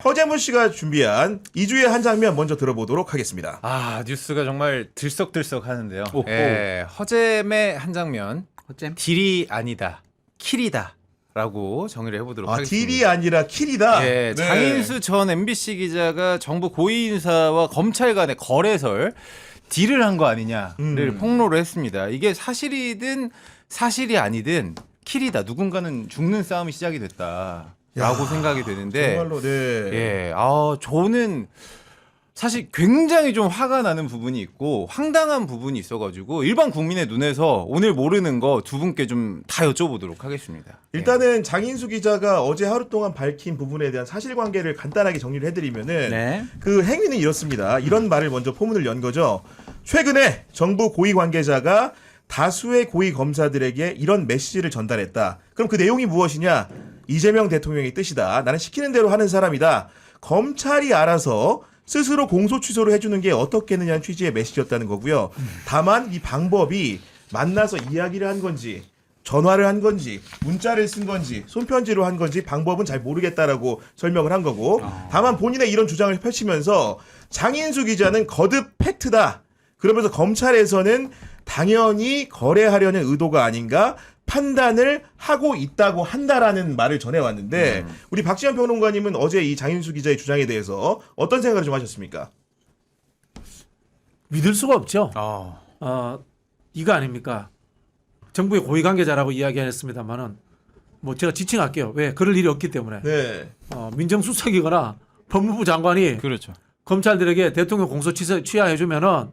허재무 씨가 준비한 2주의 한 장면 먼저 들어보도록 하겠습니다. 아, 뉴스가 정말 들썩들썩 하는데요. 오호. 예, 허잼의 한 장면. 어잼? 딜이 아니다. 킬이다. 라고 정의를 해보도록 아, 하겠습니다. 딜이 아니라 킬이다. 예, 네. 장인수 전 MBC 기자가 정부 고위 인사와 검찰 간의 거래설 딜을 한 거 아니냐를 폭로를 했습니다. 이게 사실이든 사실이 아니든 킬이다. 누군가는 죽는 싸움이 시작이 됐다라고 생각이 되는데 정말로 네. 예, 저는 사실 굉장히 좀 화가 나는 부분이 있고 황당한 부분이 있어가지고 일반 국민의 눈에서 오늘 모르는 거 두 분께 좀 다 여쭤보도록 하겠습니다. 일단은 장인수 기자가 어제 하루 동안 밝힌 부분에 대한 사실관계를 간단하게 정리를 해드리면은 네. 그 행위는 이렇습니다. 이런 말을 먼저 포문을 연 거죠. 최근에 정부 고위 관계자가 다수의 고위 검사들에게 이런 메시지를 전달했다. 그럼 그 내용이 무엇이냐? 이재명 대통령의 뜻이다. 나는 시키는 대로 하는 사람이다. 검찰이 알아서 스스로 공소 취소를 해주는 게 어떻겠느냐는 취지의 메시지였다는 거고요. 다만 이 방법이 만나서 이야기를 한 건지 전화를 한 건지 문자를 쓴 건지 손편지로 한 건지 방법은 잘 모르겠다라고 설명을 한 거고, 다만 본인의 이런 주장을 펼치면서 장인수 기자는 거듭 팩트다. 그러면서 검찰에서는 당연히 거래하려는 의도가 아닌가 판단을 하고 있다고 한다라는 말을 전해왔는데 우리 박지원 평론가님은 어제 이 장인수 기자의 주장에 대해서 어떤 생각을 좀 하셨습니까? 믿을 수가 없죠. 아, 이거 아닙니까? 정부의 고위 관계자라고 이야기했습니다만은 뭐 제가 지칭할게요. 왜? 그럴 일이 없기 때문에. 네. 민정수석이거나 법무부 장관이 그렇죠. 검찰들에게 대통령 공소 취하해주면은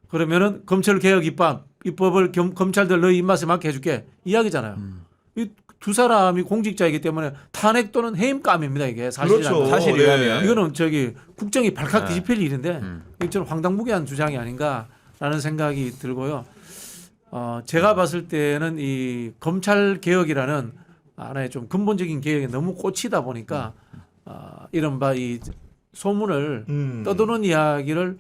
그러면은 검찰 개혁 입법을 검찰들 너희 입맛에 맞게 해줄게 이야기잖아요. 이 두 사람이 공직자이기 때문에 탄핵 또는 해임감입니다 이게 사실이라면. 그렇죠. 사실이라면. 네. 이거는 국정이 발칵 뒤집힐 일인데 이게 좀 황당무계한 주장이 아닌가라는 생각이 들고요. 제가 봤을 때는 이 검찰 개혁이라는 하나의 좀 근본적인 개혁에 너무 꽂히다 보니까 이른바 이 소문을 떠도는 이야기를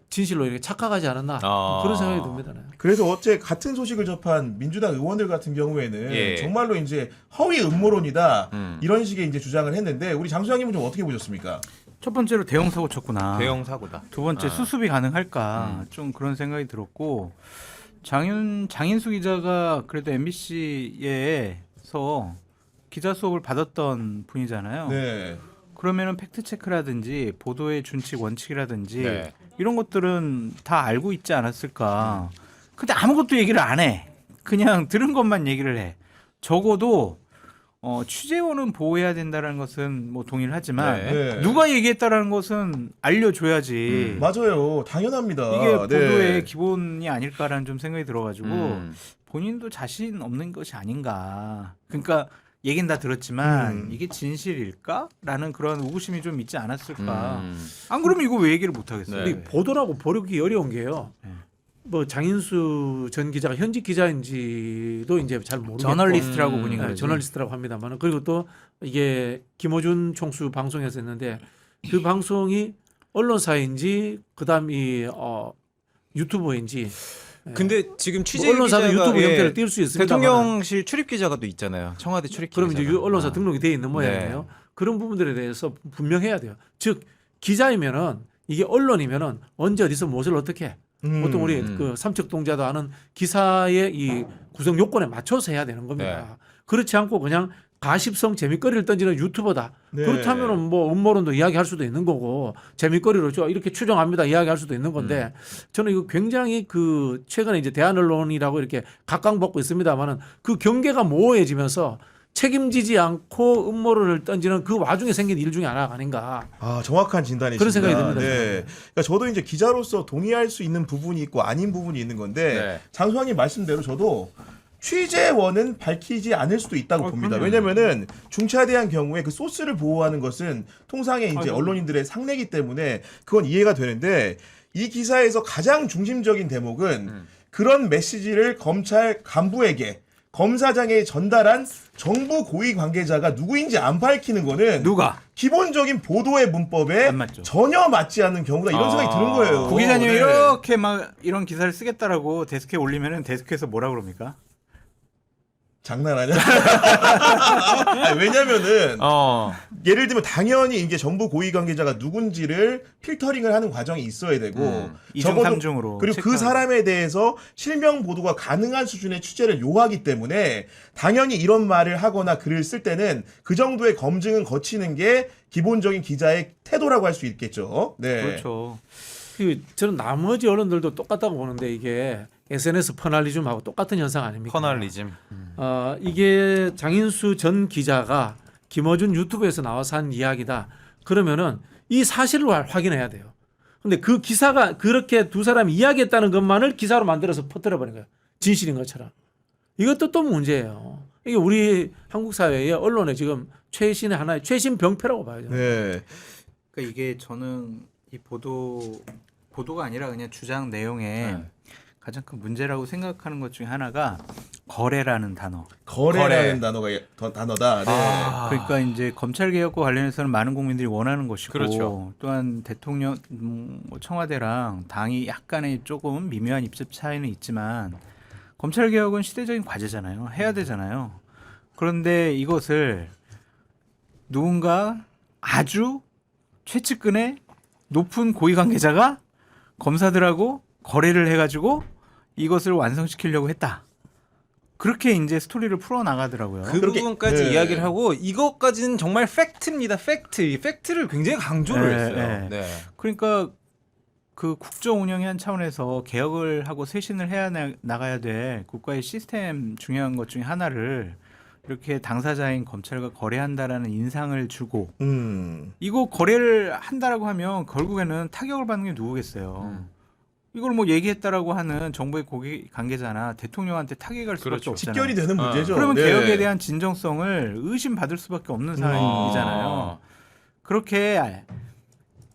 진실로 이렇게 착각하지 않았나 그런 생각이 듭니다. 네. 그래서 어제 같은 소식을 접한 민주당 의원들 같은 경우에는 예. 정말로 이제 허위 음모론이다 이런 식의 이제 주장을 했는데 우리 장수장님은 좀 어떻게 보셨습니까? 첫 번째로 대형 사고 쳤구나. 대형 사고다. 두 번째 수습이 가능할까 좀 그런 생각이 들었고, 장인수 기자가 그래도 MBC에서 기자 수업을 받았던 분이잖아요. 네. 그러면은 팩트 체크라든지 보도의 준칙 원칙이라든지 네. 이런 것들은 다 알고 있지 않았을까. 근데 아무것도 얘기를 안 해. 그냥 들은 것만 얘기를 해. 적어도 취재원은 보호해야 된다는 것은 뭐 동의를 하지만 네. 누가 얘기했다라는 것은 알려줘야지. 맞아요. 당연합니다. 이게 네. 보도의 기본이 아닐까라는 좀 생각이 들어가지고 음. 본인도 자신 없는 것이 아닌가. 그러니까 얘긴 다 들었지만 이게 진실일까라는 그런 의구심이 좀 있지 않았을까. 안 그러면 이거 왜 얘기를 못 하겠어요? 네. 이 보도라고 보기 어려운 게요. 네. 뭐 장인수 전 기자가 현직 기자인지도 이제 잘 모르겠고 저널리스트라고 보니까 네, 저널리스트라고 합니다만 그리고 또 이게 김어준 총수 방송에서 했는데 그 방송이 언론사인지 그다음 이 유튜버인지 근데 지금 취재 언론사도 기자가 유튜브 예, 형태를 띌 수 있습니다. 대통령실 출입 기자가 또 있잖아요. 청와대 출입 기자. 그럼 이제 언론사 등록이 돼 있는 모양이에요. 그런 부분들에 대해서 분명해야 돼요. 즉 기자이면은 이게 언론이면은 언제 어디서 무엇을 어떻게 해. 보통 우리 그 삼척동자도 아는 기사의 이 구성 요건에 맞춰서 해야 되는 겁니다. 네. 그렇지 않고 그냥 가십성 재미거리를 던지는 유튜버다. 네. 그렇다면은 뭐 음모론도 이야기할 수도 있는 거고 재미거리로 이렇게 추정합니다 이야기할 수도 있는 건데 저는 이거 굉장히 그 최근에 이제 대한언론이라고 이렇게 각광받고 있습니다만은 그 경계가 모호해지면서 책임지지 않고 음모론을 던지는 그 와중에 생긴 일 중에 하나가 아닌가. 아, 정확한 진단이십니다. 그런 생각이 듭니다, 네. 그러니까 저도 이제 기자로서 동의할 수 있는 부분이 있고 아닌 부분이 있는 건데 네. 장수왕님 말씀대로 저도 취재원은 밝히지 않을 수도 있다고 봅니다. 왜냐면은 중차에 대한 경우에 그 소스를 보호하는 것은 통상의 이제 언론인들의 상례이기 때문에 그건 이해가 되는데 이 기사에서 가장 중심적인 대목은 그런 메시지를 검찰 간부에게 검사장에 전달한 정부 고위 관계자가 누구인지 안 밝히는 거는 누가? 기본적인 보도의 문법에 안 맞죠. 전혀 맞지 않는 경우다 이런 생각이 드는 거예요. 부 기자님이 네. 이렇게 막 이런 기사를 쓰겠다라고 데스크에 올리면은 데스크에서 뭐라 그럽니까? 장난하냐? 아니, 왜냐면은 예를 들면 당연히 이게 정부 고위 관계자가 누군지를 필터링을 하는 과정이 있어야 되고 이중, 삼중으로 그리고 그 사람에 대해서 실명 보도가 가능한 수준의 취재를 요하기 때문에 당연히 이런 말을 하거나 글을 쓸 때는 그 정도의 검증은 거치는 게 기본적인 기자의 태도라고 할 수 있겠죠. 네. 그렇죠. 저는 나머지 언론들도 똑같다고 보는데 이게 SNS 퍼널리즘하고 똑같은 현상 아닙니까? 퍼널리즘. 이게 장인수 전 기자가 김어준 유튜브에서 나와서 한 이야기다. 그러면은 이 사실을 확인해야 돼요. 근데 그 기사가 그렇게 두 사람이 이야기했다는 것만을 기사로 만들어서 퍼뜨려버린 거예요. 진실인 것처럼. 이것도 또 문제예요. 이게 우리 한국 사회의 언론의 지금 최신의 하나의 최신 병폐라고 봐요. 네. 그러니까 이게 저는 이 보도가 아니라 그냥 주장 내용에 가장 큰 문제라고 생각하는 것 중에 하나가 거래라는 단어. 거래라는 단어가 단어다. 네. 그러니까 이제 검찰 개혁과 관련해서는 많은 국민들이 원하는 것이고 그렇죠. 또한 대통령 청와대랑 당이 약간의 조금 미묘한 입장 차이는 있지만 검찰 개혁은 시대적인 과제잖아요. 해야 되잖아요. 그런데 이것을 누군가 아주 최측근의 높은 고위 관계자가 검사들하고 거래를 해가지고 이것을 완성시키려고 했다. 그렇게 이제 스토리를 풀어 나가더라고요. 그 그렇게, 부분까지 네. 이야기를 하고 이것까지는 정말 팩트입니다. 이 팩트를 굉장히 강조를 네, 했어요. 네. 네. 그러니까 그 국정 운영의 한 차원에서 개혁을 하고 쇄신을 해야 나가야 될 국가의 시스템 중요한 것 중에 하나를 이렇게 당사자인 검찰과 거래한다라는 인상을 주고 이거 거래를 한다라고 하면 결국에는 타격을 받는 게 누구겠어요. 이걸 뭐 얘기했다라고 하는 정부의 고위 관계자나 대통령한테 타격이 갈 수밖에 그렇죠. 없잖아요. 직결이 되는 문제죠. 그러면 네. 개혁에 대한 진정성을 의심받을 수밖에 없는 상황이잖아요. 그렇게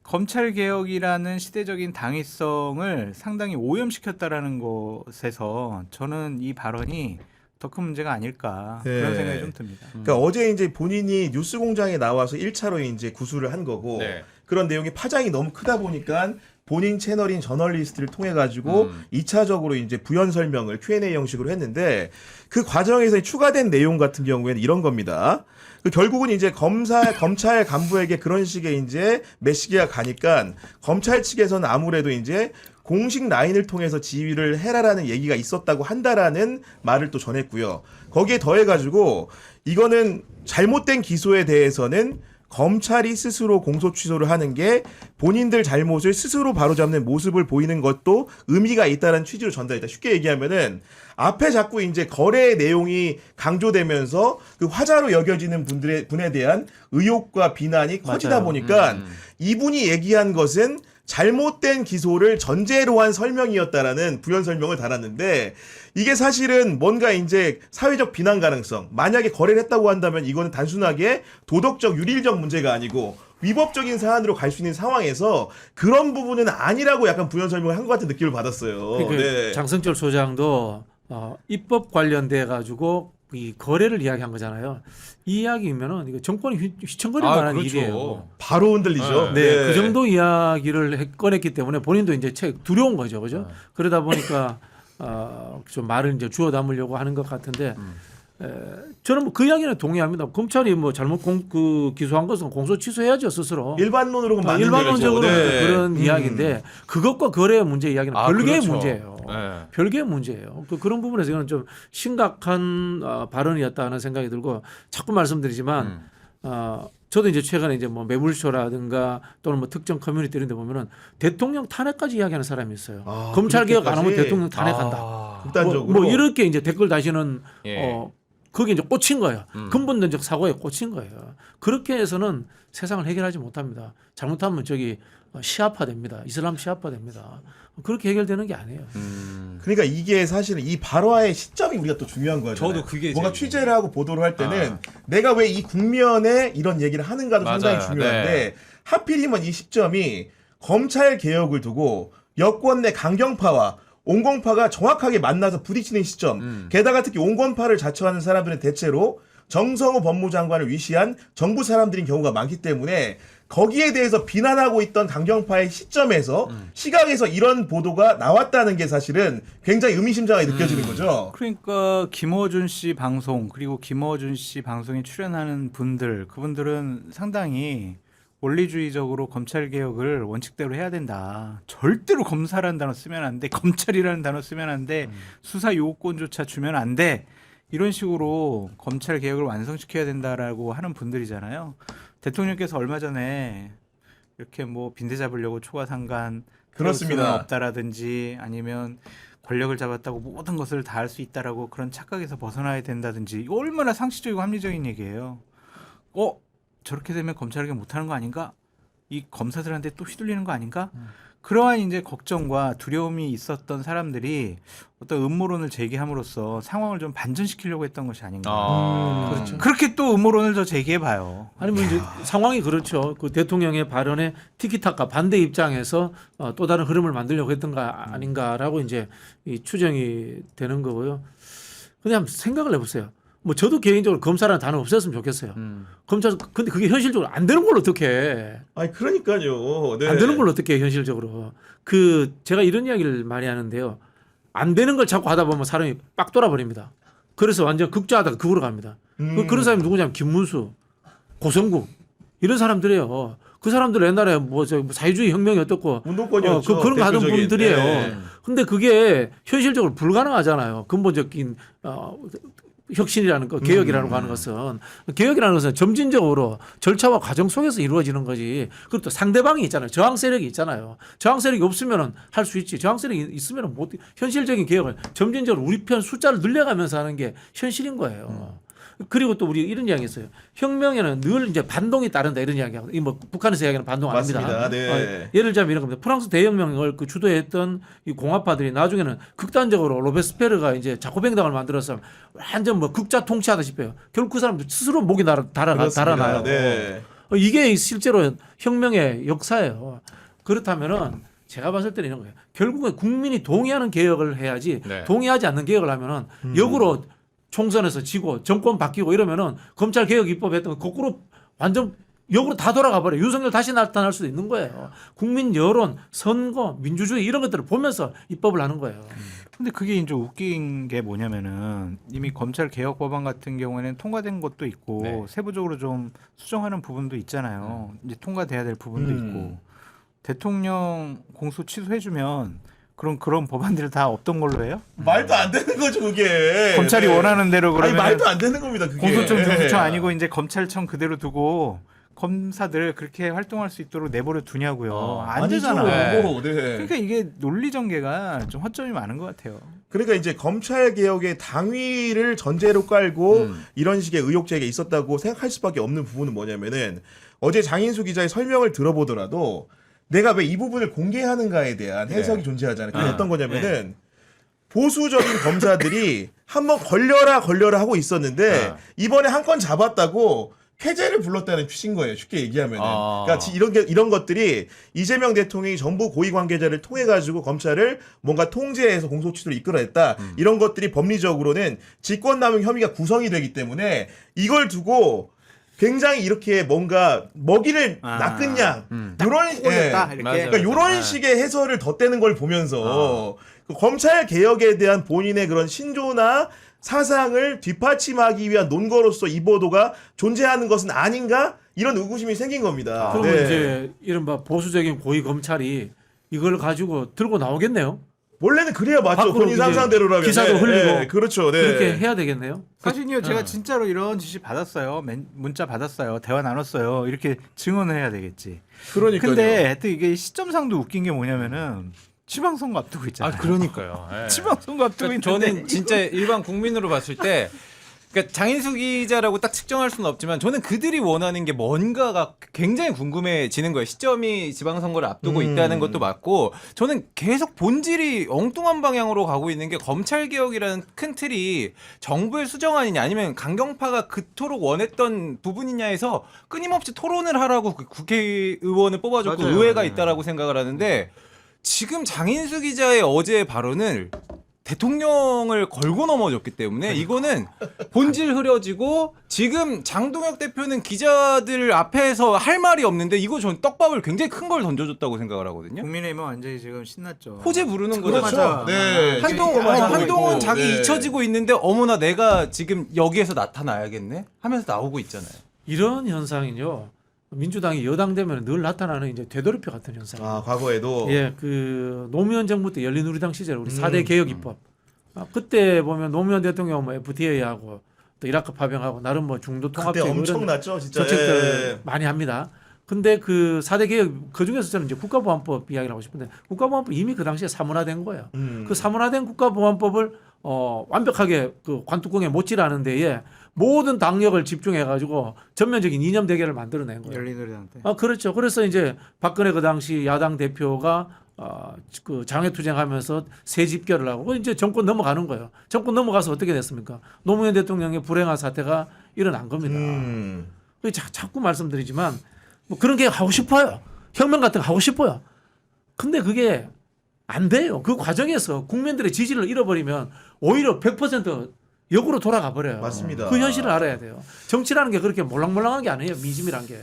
검찰 개혁이라는 시대적인 당위성을 상당히 오염시켰다라는 것에서 저는 이 발언이 더 큰 문제가 아닐까 네. 그런 생각이 좀 듭니다. 그러니까 어제 이제 본인이 뉴스공장에 나와서 1차로 이제 구술을 한 거고 네. 그런 내용이 파장이 너무 크다 보니까 본인 채널인 저널리스트를 통해 가지고 2차적으로 이제 부연 설명을 Q&A 형식으로 했는데 그 과정에서 추가된 내용 같은 경우에는 이런 겁니다. 그 결국은 이제 검찰 간부에게 그런 식의 이제 메시지가 가니까 검찰 측에서는 아무래도 이제 공식 라인을 통해서 지휘를 해라라는 얘기가 있었다고 한다라는 말을 또 전했고요. 거기에 더해가지고 이거는 잘못된 기소에 대해서는 검찰이 스스로 공소 취소를 하는 게 본인들 잘못을 스스로 바로잡는 모습을 보이는 것도 의미가 있다는 취지로 전달했다. 쉽게 얘기하면은 앞에 자꾸 이제 거래의 내용이 강조되면서 그 화자로 여겨지는 분에 대한 의혹과 비난이 커지다 맞아요. 보니까 이분이 얘기한 것은 잘못된 기소를 전제로 한 설명이었다라는 부연 설명을 달았는데 이게 사실은 뭔가 이제 사회적 비난 가능성 만약에 거래를 했다고 한다면 이거는 단순하게 도덕적 유릴적 문제가 아니고 위법적인 사안으로 갈 수 있는 상황에서 그런 부분은 아니라고 약간 부연 설명을 한 것 같은 느낌을 받았어요. 그러니까 네. 장성철 소장도 입법 관련돼 가지고 이 거래를 이야기한 거잖아요. 이 이야기면은 이거 정권이 휘청거릴 만한 그렇죠. 일이에요. 바로 흔들리죠. 네, 그 정도 이야기를 꺼냈기 때문에 본인도 이제 두려운 거죠, 그죠? 그러다 보니까 좀 말을 이제 주워 담으려고 하는 것 같은데 저는 뭐 그 이야기는 동의합니다. 검찰이 뭐 잘못 기소한 것은 공소 취소해야죠 스스로. 일반론으로는 맞는 일반론적으로 얘기죠. 네. 그런 이야기인데 그것과 거래의 문제 이야기는 별개의 그렇죠. 문제예요. 네. 별개의 문제예요. 그런 부분에서 이건 좀 심각한 발언이었다 하는 생각이 들고 자꾸 말씀드리지만 저도 이제 최근에 이제 뭐 매불쇼라든가 또는 뭐 특정 커뮤니티 이런 데 보면은 대통령 탄핵까지 이야기하는 사람이 있어요. 검찰 개혁 안 하면 그렇게까지? 대통령 탄핵한다. 극단적으로. 뭐 이렇게 이제 댓글 다시는 예. 거기에 이제 꽂힌 거예요. 근본적 사고에 꽂힌 거예요. 그렇게 해서는 세상을 해결하지 못합니다. 잘못하면 시아파됩니다. 이슬람 시아파됩니다. 그렇게 해결되는 게 아니에요. 그러니까 이게 사실은 이 발화의 시점이 우리가 또 중요한 거죠. 저도 그게 뭔가 제일 취재를 하고 보도를 할 때는 내가 왜 이 국면에 이런 얘기를 하는가도 맞아요. 상당히 중요한데 네. 하필이면 이 시점이 검찰 개혁을 두고 여권 내 강경파와 온건파가 정확하게 만나서 부딪히는 시점. 게다가 특히 온건파를 자처하는 사람들은 대체로 정성호 법무장관을 위시한 정부 사람들인 경우가 많기 때문에 거기에 대해서 비난하고 있던 강경파의 시점에서 시각에서 이런 보도가 나왔다는 게 사실은 굉장히 의미심장하게 느껴지는 거죠. 그러니까 김어준 씨 방송 그리고 김어준 씨 방송에 출연하는 분들 그분들은 상당히 원리주의적으로 검찰 개혁을 원칙대로 해야 된다. 절대로 검사라는 단어 쓰면 안 돼. 검찰이라는 단어 쓰면 안 돼. 수사 요건조차 주면 안 돼. 이런 식으로 검찰 개혁을 완성시켜야 된다라고 하는 분들이잖아요. 대통령께서 얼마 전에 이렇게 뭐 빈대 잡으려고 초과상간 그렇습니다. 수는 없다라든지 아니면 권력을 잡았다고 모든 것을 다 할 수 있다라고 그런 착각에서 벗어나야 된다든지 이거 얼마나 상식적이고 합리적인 얘기예요. 저렇게 되면 검찰에게 못하는 거 아닌가? 이 검사들한테 또 휘둘리는 거 아닌가? 그러한 이제 걱정과 두려움이 있었던 사람들이 어떤 음모론을 제기함으로써 상황을 좀 반전시키려고 했던 것이 아닌가. 그렇죠. 그렇게 또 음모론을 더 제기해봐요. 아니면 이제 상황이 그렇죠. 그 대통령의 발언에 티키타카 반대 입장에서 또 다른 흐름을 만들려고 했던가 아닌가라고 이제 이 추정이 되는 거고요. 그냥 생각을 해보세요. 뭐 저도 개인적으로 검사라는 단어 없었으면 좋겠어요. 검찰 근데 그게 현실적으로 안 되는 걸 어떻게 해? 아니 그러니까요. 네. 안 되는 걸 어떻게 해 현실적으로? 그 제가 이런 이야기를 많이 하는데요. 안 되는 걸 자꾸 하다 보면 사람이 빡 돌아버립니다. 그래서 완전 극좌하다가 극으로 갑니다. 그런 사람이 누구냐면 김문수, 고성국 이런 사람들이에요. 그 사람들 옛날에 저 사회주의 혁명이 어떻고 운동권이었죠. 그런 거 하던 대표적인. 분들이에요. 네. 근데 그게 현실적으로 불가능하잖아요. 근본적인 혁신이라는 거, 개혁이라는 거 하는 것은 개혁이라는 것은 점진적으로 절차와 과정 속에서 이루어지는 거지. 그리고 또 상대방이 있잖아요. 저항 세력이 있잖아요. 저항 세력이 없으면은 할 수 있지. 저항 세력이 있으면은 못 현실적인 개혁을 점진적으로 우리 편 숫자를 늘려가면서 하는 게 현실인 거예요. 그리고 또 우리 이런 이야기 했어요. 혁명에는 늘 이제 반동이 따른다 이런 이야기하고 이 뭐 북한에서 이야기하는 반동 아닙니다. 맞습니다. 네. 예를 들자면 이런 겁니다. 프랑스 대혁명을 그 주도했던 이 공화파들이 나중에는 극단적으로 로베스페르가 이제 자코뱅당을 만들어서 완전 뭐 극자 통치하다시피 해요. 결국 그 사람들 스스로 목이 달아나요. 네. 이게 실제로 혁명의 역사예요. 그렇다면은 제가 봤을 때는 이런 거예요. 결국은 국민이 동의하는 개혁을 해야지 네. 동의하지 않는 개혁을 하면은 역으로 총선에서 지고 정권 바뀌고 이러면은 검찰 개혁 입법했던 거 거꾸로 완전 역으로 다 돌아가 버려. 윤석열 다시 나타날 수도 있는 거예요. 국민 여론, 선거, 민주주의 이런 것들을 보면서 입법을 하는 거예요. 근데 그게 이제 웃긴 게 뭐냐면은 이미 검찰 개혁 법안 같은 경우에는 통과된 것도 있고 네. 세부적으로 좀 수정하는 부분도 있잖아요. 이제 통과돼야 될 부분도 있고 대통령 공소 취소해주면 그런 법안들 다 없던 걸로 해요? 말도 안 되는 거죠 그게. 검찰이 네. 원하는 대로 아니 그러면 말도 안 되는 겁니다 그게. 공소청, 네. 중수청 아니고 이제 검찰청 그대로 두고 검사들 그렇게 활동할 수 있도록 내버려 두냐고요. 안 되잖아. 아니죠. 네. 그러니까 이게 논리 전개가 좀 허점이 많은 것 같아요. 그러니까 이제 검찰 개혁의 당위를 전제로 깔고 이런 식의 의혹 제기가 있었다고 생각할 수밖에 없는 부분은 뭐냐면은 어제 장인수 기자의 설명을 들어보더라도 내가 왜 이 부분을 공개하는가에 대한 해석이 존재하잖아요. 그게 어떤 거냐면은 보수적인 검사들이 한번 걸려라 하고 있었는데 이번에 한 건 잡았다고 쾌재를 불렀다는 취지인 거예요. 쉽게 얘기하면은. 그러니까 이런 것들이 이재명 대통령이 정부 고위 관계자를 통해 가지고 검찰을 뭔가 통제해서 공소취소를 이끌어냈다. 이런 것들이 법리적으로는 직권남용 혐의가 구성이 되기 때문에 이걸 두고 굉장히 이렇게 뭔가 먹이를 낚은 양 이런 꽂았다, 이렇게. 그러니까 이런 식의 해설을 덧대는 걸 보면서 그 검찰 개혁에 대한 본인의 그런 신조나 사상을 뒷받침하기 위한 논거로서 이 보도가 존재하는 것은 아닌가 이런 의구심이 생긴 겁니다. 그러면 네. 이제 이른바 보수적인 고위 검찰이 이걸 가지고 들고 나오겠네요. 원래는 그래야 맞죠. 밖으로 본인 이제 상상대로라면 기사도 흘리고 네, 그렇죠. 네. 그렇게 해야 되겠네요. 사실요 제가 진짜로 이런 지시 받았어요. 문자 받았어요. 대화 나눴어요. 이렇게 증언을 해야 되겠지. 그러니까요. 근데 하여튼 이게 시점상도 웃긴 게 뭐냐면은 지방선거 앞두고 있잖아요. 그러니까요. 예. 지방선거 앞두고 그러니까 있는데 저는 진짜 일반 국민으로 봤을 때 그러니까 장인수 기자라고 딱 측정할 수는 없지만 저는 그들이 원하는 게 뭔가가 굉장히 궁금해지는 거예요. 시점이 지방선거를 앞두고 있다는 것도 맞고 저는 계속 본질이 엉뚱한 방향으로 가고 있는 게 검찰개혁이라는 큰 틀이 정부의 수정안이냐 아니면 강경파가 그토록 원했던 부분이냐에서 끊임없이 토론을 하라고 그 국회의원을 뽑아줬고 맞아요. 의회가 있다라고 생각을 하는데 지금 장인수 기자의 어제의 발언을 대통령을 걸고 넘어졌기 때문에 이거는 본질 흐려지고 지금 장동혁 대표는 기자들 앞에서 할 말이 없는데 이거 전 떡밥을 굉장히 큰 걸 던져줬다고 생각을 하거든요. 국민의힘은 완전히 지금 신났죠. 호재 부르는 그렇죠. 거죠. 네. 한동훈은 자기 네. 잊혀지고 있는데 어머나 내가 지금 여기에서 나타나야겠네 하면서 나오고 있잖아요. 이런 현상은요. 민주당이 여당 되면 늘 나타나는 이제 되돌이표 같은 현상이에요. 아, 과거에도 예, 그 노무현 정부 때 열린우리당 시절 우리 4대 개혁 입법. 그때 보면 노무현 대통령 뭐 FTA하고 또 이라크 파병하고 나름 뭐 중도 그때 통합적 이런 엄청났죠, 진짜. 정책들 예. 많이 합니다. 근데 그 4대 개혁 그 중에서 저는 이제 국가보안법 이야기를 하고 싶은데 국가보안법 이미 그 당시에 사문화된 거예요. 그 사문화된 국가보안법을 완벽하게 그 관뚜껑에 못질하는 데에 모든 당력을 집중해 가지고 전면적인 이념 대결을 만들어낸 거예요. 열린우리당 때. 그렇죠. 그래서 이제 박근혜 그 당시 야당 대표가 그 장외 투쟁하면서 새 집결을 하고 이제 정권 넘어가는 거예요. 정권 넘어가서 어떻게 됐습니까? 노무현 대통령의 불행한 사태가 일어난 겁니다. 자꾸 말씀드리지만 뭐 그런 게 하고 싶어요. 혁명 같은 거 하고 싶어요. 근데 그게 안 돼요. 그 과정에서 국민들의 지지를 잃어버리면 오히려 100% 역으로 돌아가 버려요. 맞습니다. 그 현실을 알아야 돼요. 정치라는 게 그렇게 몰랑몰랑한 게 아니에요. 미심이란 게.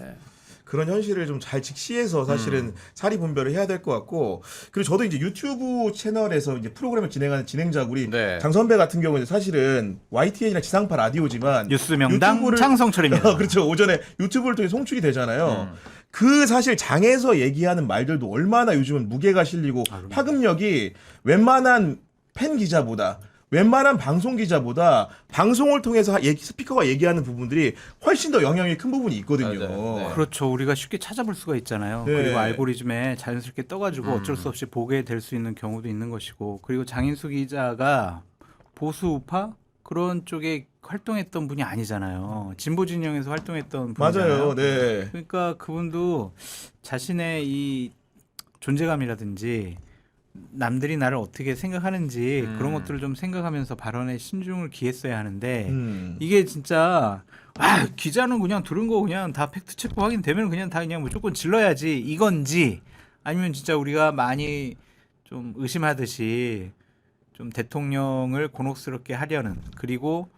그런 현실을 좀 잘 직시해서 사실은 사리 분별을 해야 될 것 같고, 그리고 저도 이제 유튜브 채널에서 이제 프로그램을 진행하는 진행자고 우리 네. 장 선배 같은 경우는 사실은 YTN이나 지상파 라디오지만 뉴스 명당 유튜브를- 창성철입니다. 그렇죠. 오전에 유튜브를 통해 송출이 되잖아요. 그 사실 장에서 얘기하는 말들도 얼마나 요즘은 무게가 실리고 파급력이 웬만한 팬 기자보다 웬만한 방송 기자보다 방송을 통해서 스피커가 얘기하는 부분들이 훨씬 더 영향이 큰 부분이 있거든요. 맞아요. 네. 그렇죠. 우리가 쉽게 찾아볼 수가 있잖아요. 네. 그리고 알고리즘에 자연스럽게 떠가지고 어쩔 수 없이 보게 될 수 있는 경우도 있는 것이고, 그리고 장인수 기자가 보수 우파 그런 쪽에 활동했던 분이 아니잖아요. 진보 진영에서 활동했던 분이잖아요. 맞아요. 네. 그러니까 그분도 자신의 이 존재감이라든지 남들이 나를 어떻게 생각하는지 그런 것들을 좀 생각하면서 발언에 신중을 기했어야 하는데 이게 진짜 기자는 그냥 들은 거 그냥 다 팩트 체크 확인되면 그냥 다 그냥 무조건 질러야지 이건지, 아니면 진짜 우리가 많이 좀 의심하듯이 좀 대통령을 곤혹스럽게 하려는, 그리고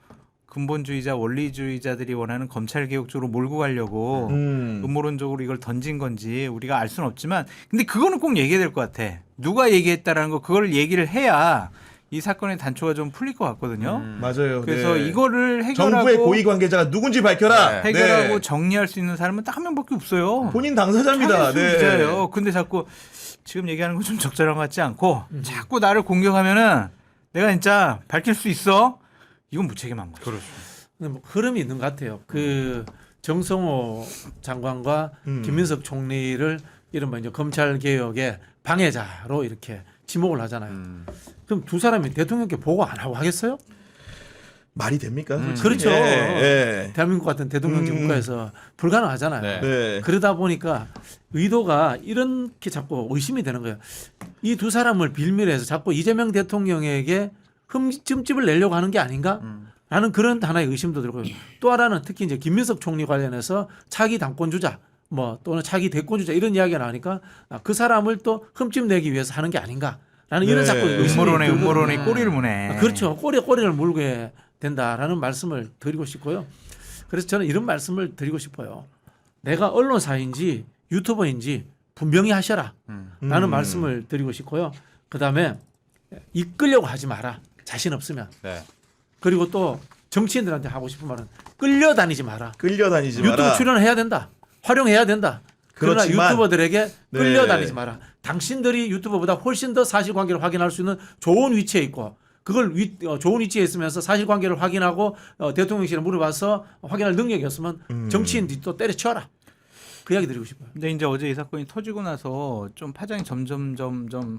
근본주의자 원리주의자들이 원하는 검찰 개혁 쪽으로 몰고 가려고 음모론적으로 이걸 던진 건지 우리가 알 수는 없지만, 근데 그거는 꼭 얘기해야 될 것 같아. 누가 얘기했다라는 거, 그걸 얘기를 해야 이 사건의 단초가 좀 풀릴 것 같거든요. 맞아요. 그래서 네. 이거를 해결하고 정부의 고위 관계자가 누군지 밝혀라. 네. 해결하고 네. 정리할 수 있는 사람은 딱 한 명밖에 없어요. 본인 당사자입니다. 차인수 네. 기자예요. 근데 자꾸 지금 얘기하는 건 좀 적절한 것 같지 않고 자꾸 나를 공격하면은 내가 진짜 밝힐 수 있어. 이건 무책임한 거죠. 그렇죠. 근데 뭐 흐름이 있는 것 같아요. 그 정성호 장관과 김민석 총리를 이른바 이제 검찰 개혁의 방해자로 이렇게 지목을 하잖아요. 그럼 두 사람이 대통령께 보고 안 하고 하겠어요? 말이 됩니까? 솔직히? 그렇죠. 예, 대한민국 같은 대통령제 국가에서 불가능하잖아요. 네. 네. 그러다 보니까 의도가 이렇게 자꾸 의심이 되는 거예요. 이 두 사람을 빌미로 해서 자꾸 이재명 대통령에게 흠집을 내려고 하는 게 아닌가? 라는 그런 하나의 의심도 들고요. 또 하나는 특히 이제 김민석 총리 관련해서 차기 당권 주자, 뭐 또는 차기 대권 주자 이런 이야기가 나오니까 그 사람을 또 흠집 내기 위해서 하는 게 아닌가라는 이런 네. 자꾸 의심이 음모론에 들거든요. 꼬리를 무네. 그렇죠. 꼬리를 물게 된다라는 말씀을 드리고 싶고요. 그래서 저는 이런 말씀을 드리고 싶어요. 내가 언론사인지 유튜버인지 분명히 하셔라 라는 말씀을 드리고 싶고요. 그다음에 이끌려고 하지 마라. 자신 없으면. 네. 그리고 또 정치인들한테 하고 싶은 말은 끌려다니지 마라. 끌려다니지 유튜브 마라. 출연해야 된다. 활용해야 된다. 그러나 그렇지만 유튜버들에게 네. 끌려다니지 마라. 당신들이 유튜버보다 훨씬 더 사실관계를 확인할 수 있는 좋은 위치에 있고 그걸 좋은 위치에 있으면서 사실관계를 확인하고 대통령실에 물어봐서 확인할 능력이 없으면 정치인들이 또 때려쳐라. 그 이야기 드리고 싶어요. 근데 이제 어제 이 사건이 터지고 나서 좀 파장이 점점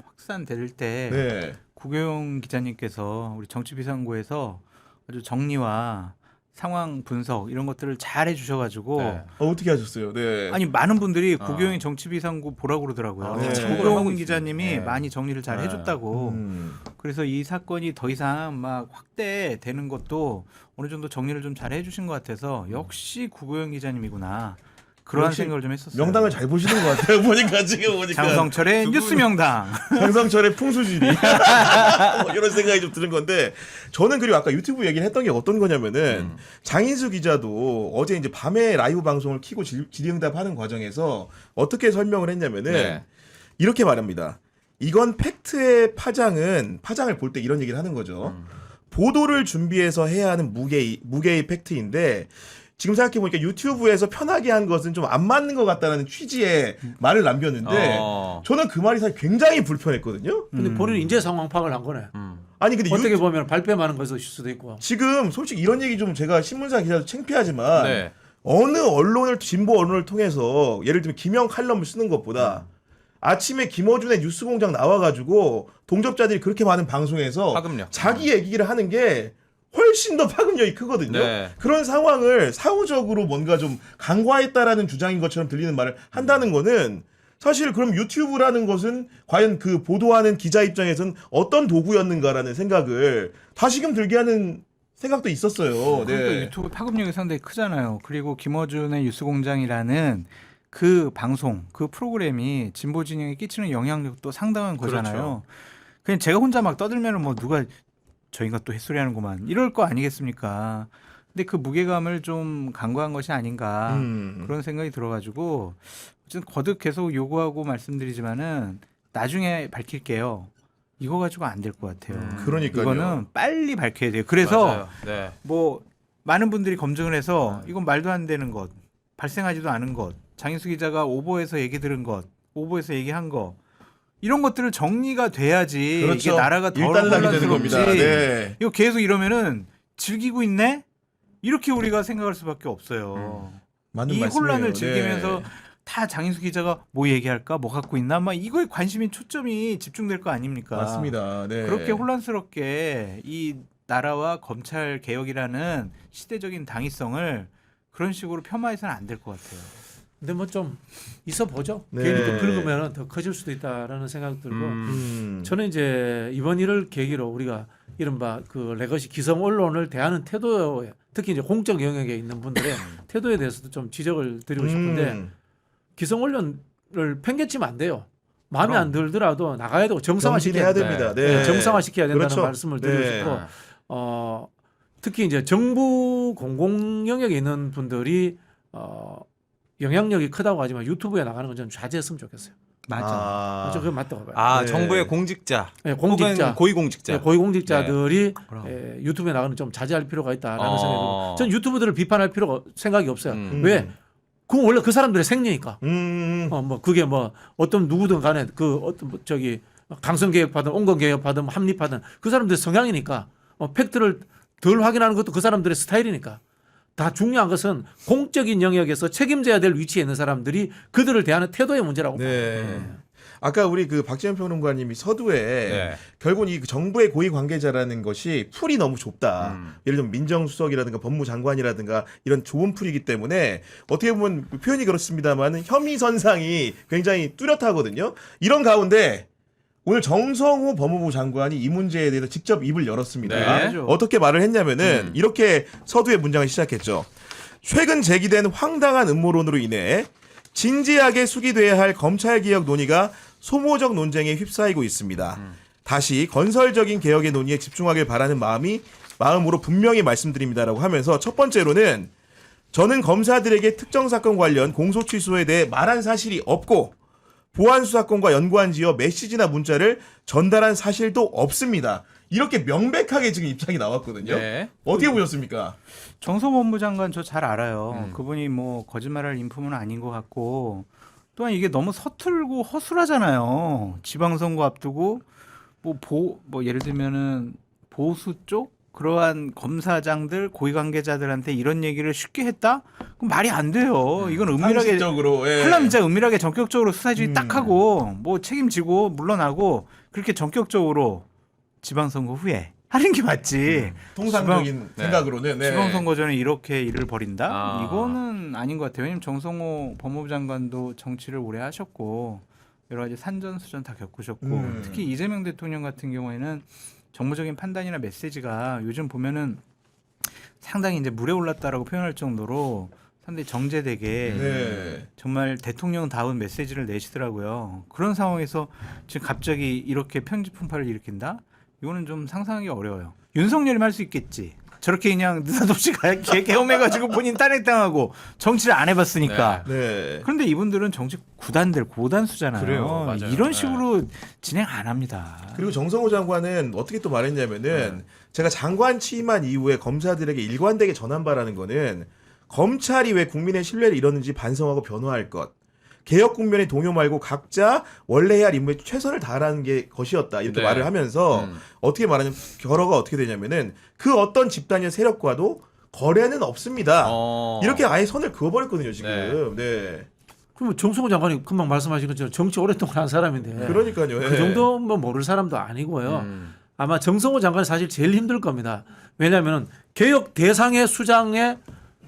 확산될 때 네. 구교영 기자님께서 우리 정치비상구에서 아주 정리와 상황 분석 이런 것들을 잘 해주셔가지고 네. 어떻게 하셨어요? 네. 아니 많은 분들이 구교영이 정치비상구 보라고 그러더라고요. 네. 구교영 기자님이 네. 많이 정리를 잘 해줬다고. 그래서 이 사건이 더 이상 막 확대되는 것도 어느 정도 정리를 좀 잘 해주신 것 같아서 역시 구교영 기자님이구나. 그런 역시 생각을 좀 했었어요. 명당을 잘 보시는 것 같아요. 보니까 지금 보니까 장성철의 뉴스 명당. 장성철의 풍수지리 뭐 이런 생각이 좀 드는 건데 저는 그리고 아까 유튜브 얘기를 했던 게 어떤 거냐면은 장인수 기자도 어제 이제 밤에 라이브 방송을 켜고 질의응답하는 과정에서 어떻게 설명을 했냐면은 네. 이렇게 말합니다. 이건 팩트의 파장을 볼 때 이런 얘기를 하는 거죠. 보도를 준비해서 해야 하는 무게의 팩트인데 지금 생각해보니까 유튜브에서 편하게 한 것은 좀 안 맞는 것 같다는 취지의 말을 남겼는데 저는 그 말이 사실 굉장히 불편했거든요. 근데 본인이 인재 상황 파악을 한 거네. 아니 근데 어떻게 보면 발뺌하는 것일 수도 있고. 지금 솔직히 이런 얘기 좀 제가 신문사 기자도 창피하지만 네. 어느 언론을 진보 언론을 통해서 예를 들면 김영 칼럼을 쓰는 것보다 아침에 김어준의 뉴스공장 나와가지고 동접자들이 그렇게 많은 방송에서 파급력. 자기 얘기를 하는 게 훨씬 더 파급력이 크거든요. 네. 그런 상황을 사후적으로 뭔가 좀 간과했다라는 주장인 것처럼 들리는 말을 한다는 거는 사실 그럼 유튜브라는 것은 과연 그 보도하는 기자 입장에서는 어떤 도구였는가라는 생각을 다시금 들게 하는 생각도 있었어요. 그러니까 네. 유튜브 파급력이 상당히 크잖아요. 그리고 김어준의 뉴스공장이라는 그 방송, 그 프로그램이 진보 진영에 끼치는 영향력도 상당한 거잖아요. 그렇죠. 그냥 제가 혼자 막 떠들면은 뭐 누가 저 인간 또 햇소리하는구만 이럴 거 아니겠습니까? 근데 그 무게감을 좀 간과한 것이 아닌가 그런 생각이 들어가지고 어쨌든 거듭 계속 요구하고 말씀드리지만은 나중에 밝힐게요. 이거 가지고 안 될 것 같아요. 그러니까요. 이거는 빨리 밝혀야 돼요. 그래서 맞아요. 네. 뭐 많은 분들이 검증을 해서 이건 말도 안 되는 것, 발생하지도 않은 것, 장인수 기자가 오보에서 얘기 들은 것, 오보에서 얘기한 거 이런 것들을 정리가 돼야지 그렇죠. 이게 나라가 덜 일단락이 되는 혼란스럽지. 겁니다. 네. 이거 계속 이러면은 즐기고 있네? 이렇게 우리가 생각할 수밖에 없어요. 맞는 이 말씀이에요. 혼란을 즐기면서 네. 다 장인수 기자가 뭐 얘기할까, 뭐 갖고 있나, 막 이거에 관심이 초점이 집중될 거 아닙니까? 맞습니다. 네. 그렇게 혼란스럽게 이 나라와 검찰 개혁이라는 시대적인 당위성을 그런 식으로 폄하해서는 안 될 것 같아요. 근데 뭐 좀 있어 보죠. 네. 괜히 또 긁으면 더 커질 수도 있다라는 생각 들고. 저는 이제 이번 일을 계기로 우리가 이른바 그 레거시 기성 언론을 대하는 태도에 특히 이제 공적 영역에 있는 분들의 태도에 대해서도 좀 지적을 드리고 싶은데 기성 언론을 팽개치면 안 돼요. 마음에 안 들더라도 나가야 되고 정상화 시켜야 해야 됩니다. 네. 정상화 시켜야 된다는 그렇죠. 말씀을 드리고 네. 싶고 특히 이제 정부 공공 영역에 있는 분들이 영향력이 크다고 하지만 유튜브에 나가는 건 좀 자제했으면 좋겠어요. 맞아. 저 그거 맞다고 봐요. 아, 네. 정부의 공직자, 네, 공직자, 혹은 고위공직자. 네, 고위공직자들이 그럼. 유튜브에 나가는 좀 자제할 필요가 있다라는 어. 생각이 들고 저는 유튜브들을 비판할 필요가 생각이 없어요. 음. 왜? 그건 원래 그 사람들의 생리니까. 뭐 그게 뭐 어떤 누구든 간에 그 어떤 뭐 저기 강성 개혁파든 온건 개혁파든 합리파든 그 사람들의 성향이니까 팩트를 덜 확인하는 것도 그 사람들의 스타일이니까. 다 중요한 것은 공적인 영역에서 책임져야 될 위치에 있는 사람들이 그들을 대하는 태도의 문제라고. 네. 아까 우리 그 박지원 평론가님이 서두에 네. 결국은 이 정부의 고위 관계자라는 것이 풀이 너무 좁다. 예를 들면 민정수석이라든가 법무장관이라든가 이런 좁은 풀이기 때문에 어떻게 보면 표현이 그렇습니다만 혐의선상이 굉장히 뚜렷하거든요. 이런 가운데 오늘 정성호 법무부 장관이 이 문제에 대해서 직접 입을 열었습니다. 네. 어떻게 말을 했냐면은 이렇게 서두에 문장을 시작했죠. 최근 제기된 황당한 음모론으로 인해 진지하게 숙의돼야 할 검찰개혁 논의가 소모적 논쟁에 휩싸이고 있습니다. 다시 건설적인 개혁의 논의에 집중하길 바라는 마음으로 분명히 말씀드립니다라고 하면서 첫 번째로는 저는 검사들에게 특정 사건 관련 공소 취소에 대해 말한 사실이 없고 보안 수사권과 연관지어 메시지나 문자를 전달한 사실도 없습니다. 이렇게 명백하게 지금 입장이 나왔거든요. 네. 어떻게 보셨습니까? 정성 법무장관 저 잘 알아요. 그분이 뭐 거짓말할 인품은 아닌 것 같고 또한 이게 너무 서툴고 허술하잖아요. 지방선거 앞두고 뭐 예를 들면은 보수 쪽 그러한 검사장들 고위 관계자들한테 이런 얘기를 쉽게 했다? 그럼 말이 안 돼요. 이건 은밀하게 상식적으로. 예. 하려면 진짜 은밀하게 전격적으로 수사지휘 딱 하고 뭐 책임지고 물러나고 그렇게 전격적으로 지방선거 후에 하는 게 맞지. 통상적인 네. 생각으로는. 네. 지방선거 전에 이렇게 일을 벌인다? 아. 이거는 아닌 것 같아요. 왜냐면 정성호 법무부 장관도 정치를 오래 하셨고 여러 가지 산전수전 다 겪으셨고 특히 이재명 대통령 같은 경우에는 정무적인 판단이나 메시지가 요즘 보면은 상당히 이제 물에 올랐다라고 표현할 정도로 상당히 정제되게 네. 정말 대통령다운 메시지를 내시더라고요. 그런 상황에서 지금 갑자기 이렇게 편집 풍파를 일으킨다? 이거는 좀 상상하기 어려워요. 윤석열이 할 수 있겠지. 저렇게 그냥 느닷없이 개엄해가지고 본인 탄핵당하고 정치를 안 해봤으니까. 네. 그런데 이분들은 정치 구단들 고단수잖아요. 그래요. 맞아요. 이런 식으로 진행 안 합니다. 그리고 정성호 장관은 어떻게 또 말했냐면은 제가 장관 취임한 이후에 검사들에게 일관되게 전한 바라는 거는 검찰이 왜 국민의 신뢰를 잃었는지 반성하고 변화할 것. 개혁 국면의 동요 말고 각자 원래 해야 할 임무에 최선을 다하라는 게 것이었다. 이렇게 네. 말을 하면서 어떻게 말하냐면 결어가 어떻게 되냐면은 그 어떤 집단의 세력과도 거래는 없습니다. 이렇게 아예 선을 그어버렸거든요 지금. 네. 그럼 정성호 장관이 금방 말씀하신 것처럼 정치 오랫동안 한 사람인데 그러니까요. 그 정도 뭐 모를 사람도 아니고요. 아마 정성호 장관이 사실 제일 힘들 겁니다. 왜냐하면 개혁 대상의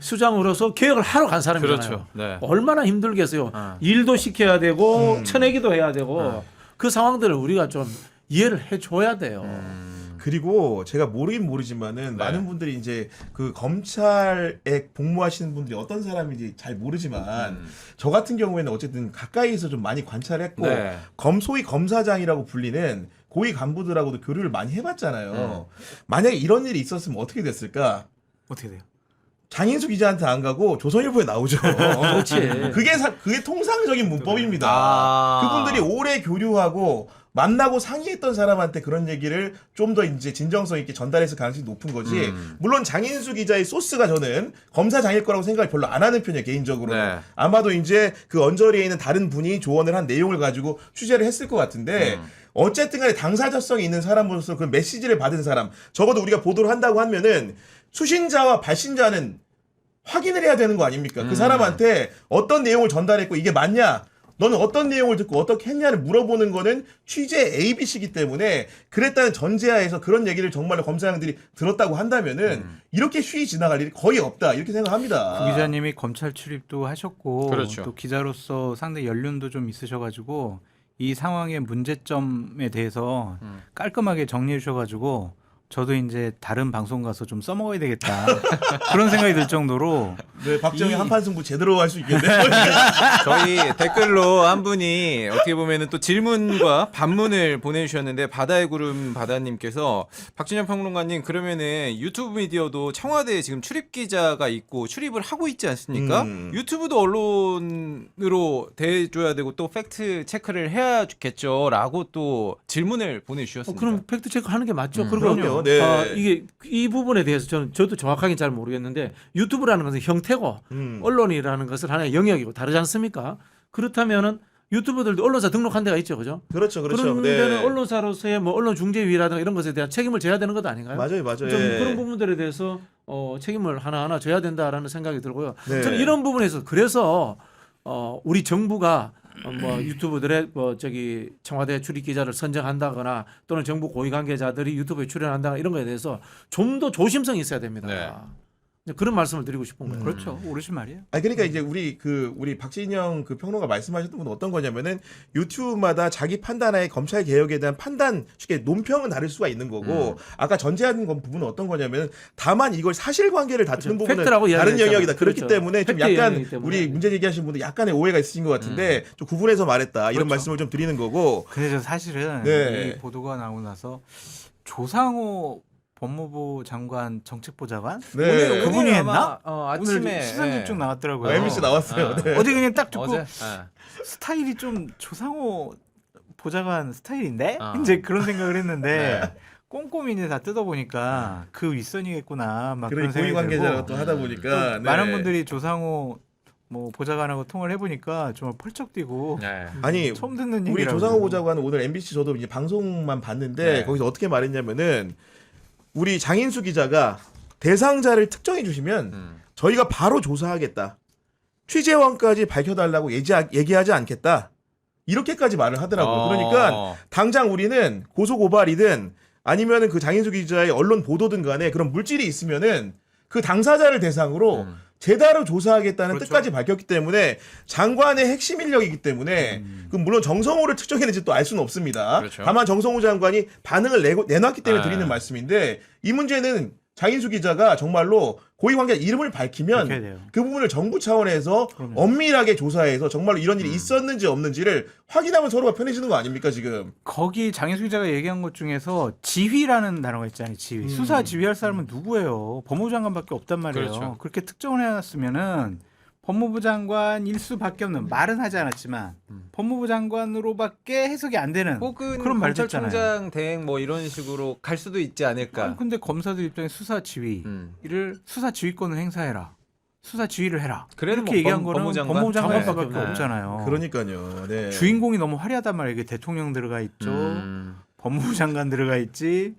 수장으로서 개혁을 하러 간 사람이잖아요. 그렇죠. 네. 얼마나 힘들겠어요. 일도 시켜야 되고 쳐내기도 해야 되고 그 상황들을 우리가 좀 이해를 해줘야 돼요. 그리고 제가 모르긴 모르지만은 많은 분들이 이제 그 검찰에 복무하시는 분들이 어떤 사람인지 잘 모르지만 저 같은 경우에는 어쨌든 가까이서 좀 많이 관찰했고 네. 소위 검사장이라고 불리는 고위 간부들하고도 교류를 많이 해봤잖아요. 만약에 이런 일이 있었으면 어떻게 됐을까? 어떻게 돼요? 장인수 기자한테 안 가고 조선일보에 나오죠. 그렇지. 그게 통상적인 문법입니다. 그분들이 오래 교류하고 만나고 상의했던 사람한테 그런 얘기를 좀 더 이제 진정성 있게 전달했을 가능성이 높은 거지. 물론 장인수 기자의 소스가 저는 검사장일 거라고 생각을 별로 안 하는 편이에요, 개인적으로. 네. 아마도 이제 그 언저리에 있는 다른 분이 조언을 한 내용을 가지고 취재를 했을 것 같은데 어쨌든 간에 당사자성이 있는 사람으로서 그 메시지를 받은 사람, 적어도 우리가 보도를 한다고 하면은 수신자와 발신자는 확인을 해야 되는 거 아닙니까? 그 사람한테 어떤 내용을 전달했고 이게 맞냐? 너는 어떤 내용을 듣고 어떻게 했냐를 물어보는 거는 취재 ABC이기 때문에 그랬다는 전제하에서 그런 얘기를 정말로 검사장들이 들었다고 한다면은 이렇게 쉬이 지나갈 일이 거의 없다 이렇게 생각합니다. 구 기자님이 검찰 출입도 하셨고 그렇죠. 또 기자로서 상당히 연륜도 좀 있으셔가지고 이 상황의 문제점에 대해서 깔끔하게 정리해 주셔가지고 저도 이제 다른 방송 가서 좀 써먹어야 되겠다 그런 생각이 들 정도로 네, 박정희 한판 승부 제대로 할 수 있겠네요. 저희 댓글로 한 분이 어떻게 보면은 또 질문과 반문을 보내주셨는데 바다의 구름 바다님께서 박진영 평론가님 그러면은 유튜브 미디어도 청와대에 지금 출입 기자가 있고 출입을 하고 있지 않습니까? 유튜브도 언론으로 대줘야 되고 또 팩트 체크를 해야겠죠라고 또 질문을 보내주셨습니다. 그럼 팩트 체크 하는 게 맞죠. 그리고 그럼요. 네. 이게 이 부분에 대해서 저도 정확하게 잘 모르겠는데 유튜브라는 것은 형태고 언론이라는 것은 하나의 영역이고 다르지 않습니까? 그렇다면은 유튜브들도 언론사 등록한 데가 있죠, 그죠? 그렇죠, 그렇죠. 그런 네. 데는 언론사로서의 뭐 언론중재위라든가 이런 것에 대한 책임을 져야 되는 것 아닌가요? 맞아요, 맞아요. 좀 예. 그런 부분들에 대해서 책임을 하나하나 져야 된다라는 생각이 들고요. 네. 저는 이런 부분에서 그래서 우리 정부가 뭐 유튜브들의 청와대 출입 기자를 선정한다거나 또는 정부 고위 관계자들이 유튜브에 출연한다거나 이런 거에 대해서 좀 더 조심성이 있어야 됩니다. 네. 그런 말씀을 드리고 싶은 거예요. 그렇죠. 옳으신 말이에요. 아니 그러니까 이제 우리 박진영 그 평론가 말씀하셨던 건 어떤 거냐면은 유튜브마다 자기 판단하에 검찰 개혁에 대한 판단 쉽게 논평은 다를 수가 있는 거고 아까 전제하는 부분은 어떤 거냐면은 다만 이걸 사실관계를 다투는 그렇죠. 부분은 팩트라고 다른 이야기했잖아요. 영역이다. 그렇기 그렇죠. 때문에 좀 팩트 약간 영역이기 때문에. 우리 문제 제기하신 분들 약간의 오해가 있으신 것 같은데 좀 구분해서 말했다 이런 그렇죠. 말씀을 좀 드리는 거고. 근데 저 사실은 네. 이 보도가 나오고 나서 조상호 법무부 장관 정책보좌관 네. 그분이 했나? 아침에 오늘 시선 집중 나왔더라고요. MBC 나왔어요. 네. 어제 그냥 딱 듣고 어제? 스타일이 좀 조상호 보좌관 스타일인데 이제 그런 생각을 했는데 네. 꼼꼼히 이제 다 뜯어보니까 그 윗선이겠구나 막 그런 그러니 고위 생각이 관계자가 들고 또 하다 보니까 또 많은 분들이 조상호 뭐 보좌관하고 통화를 해보니까 정말 펄쩍 뛰고 네. 아니 처음 듣는 우리 얘기라고. 조상호 보좌관은 오늘 MBC 저도 이제 방송만 봤는데 네. 거기서 어떻게 말했냐면은 우리 장인수 기자가 대상자를 특정해 주시면 저희가 바로 조사하겠다. 취재원까지 밝혀달라고 얘기하지 않겠다. 이렇게까지 말을 하더라고요. 그러니까 당장 우리는 고소고발이든 아니면은 그 장인수 기자의 언론 보도든 간에 그런 물질이 있으면은 그 당사자를 대상으로 제대로 조사하겠다는 그렇죠. 뜻까지 밝혔기 때문에 장관의 핵심 인력이기 때문에 그 물론 정성호를 특정했는지 또 알 수는 없습니다. 그렇죠. 다만 정성호 장관이 반응을 내놨기 때문에 아. 드리는 말씀인데 이 문제는 장인수 기자가 정말로 고위 관계자 이름을 밝히면 밝혀야 돼요. 그 부분을 정부 차원에서 그럼요. 엄밀하게 조사해서 정말로 이런 일이 있었는지 없는지를 확인하면 서로가 편해지는 거 아닙니까 지금? 거기 장인수 기자가 얘기한 것 중에서 지휘라는 단어가 있잖아요. 지휘. 수사 지휘할 사람은 누구예요? 법무부 장관밖에 없단 말이에요. 그렇죠. 그렇게 특정을 해놨으면은 법무부 장관일 수밖에 없는 말은 하지 않았지만 법무부 장관으로밖에 해석이 안 되는 혹은 그런 말도 있잖아요. 검찰총장 대행 뭐 이런 식으로 갈 수도 있지 않을까. 아니, 근데 검사들 입장에 수사 지휘를 수사 지휘권을 행사해라. 수사 지휘를 해라. 그래도 이렇게 뭐 얘기한 거는 법무장관? 법무부 장관밖에 장관밖에 없잖아요. 그러니까요. 네. 주인공이 너무 화려하단 말이에요. 이게 대통령 들어가 있죠. 법무부 장관 들어가 있지.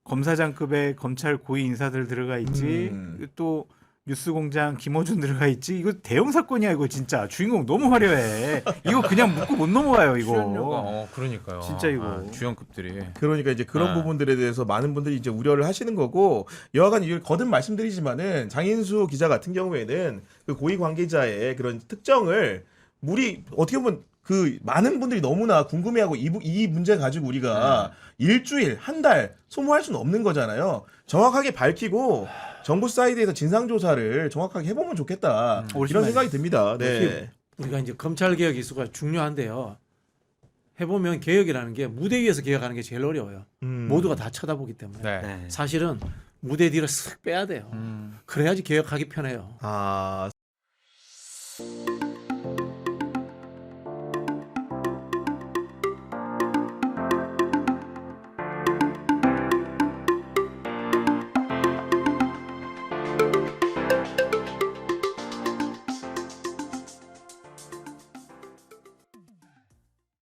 검사장급의 검찰 고위 인사들 들어가 있지. 또 뉴스공장 김어준 들어가 있지. 이거 대형 사건이야 이거 진짜. 주인공 너무 화려해. 이거 그냥 묻고 못 넘어가요 이거. 출연료가 그러니까요. 진짜 이거. 주연급들이. 그러니까 이제 그런 부분들에 대해서 많은 분들이 이제 우려를 하시는 거고 여하간 이걸 거듭 말씀드리지만은 장인수 기자 같은 경우에는 그 고위 관계자의 그런 특정을 어떻게 보면 그 많은 분들이 너무나 궁금해하고 이 문제 가지고 우리가 일주일 한 달 소모할 수는 없는 거잖아요. 정확하게 밝히고 정부 사이드에서 진상 조사를 정확하게 해보면 좋겠다 이런 생각이 듭니다. 네. 우리가 이제 검찰 개혁 이수가 중요한데요. 해보면 개혁이라는 게 무대 위에서 개혁하는 게 제일 어려워요. 모두가 다 쳐다보기 때문에 네. 사실은 무대 뒤로 쓱 빼야 돼요. 그래야지 개혁하기 편해요. 아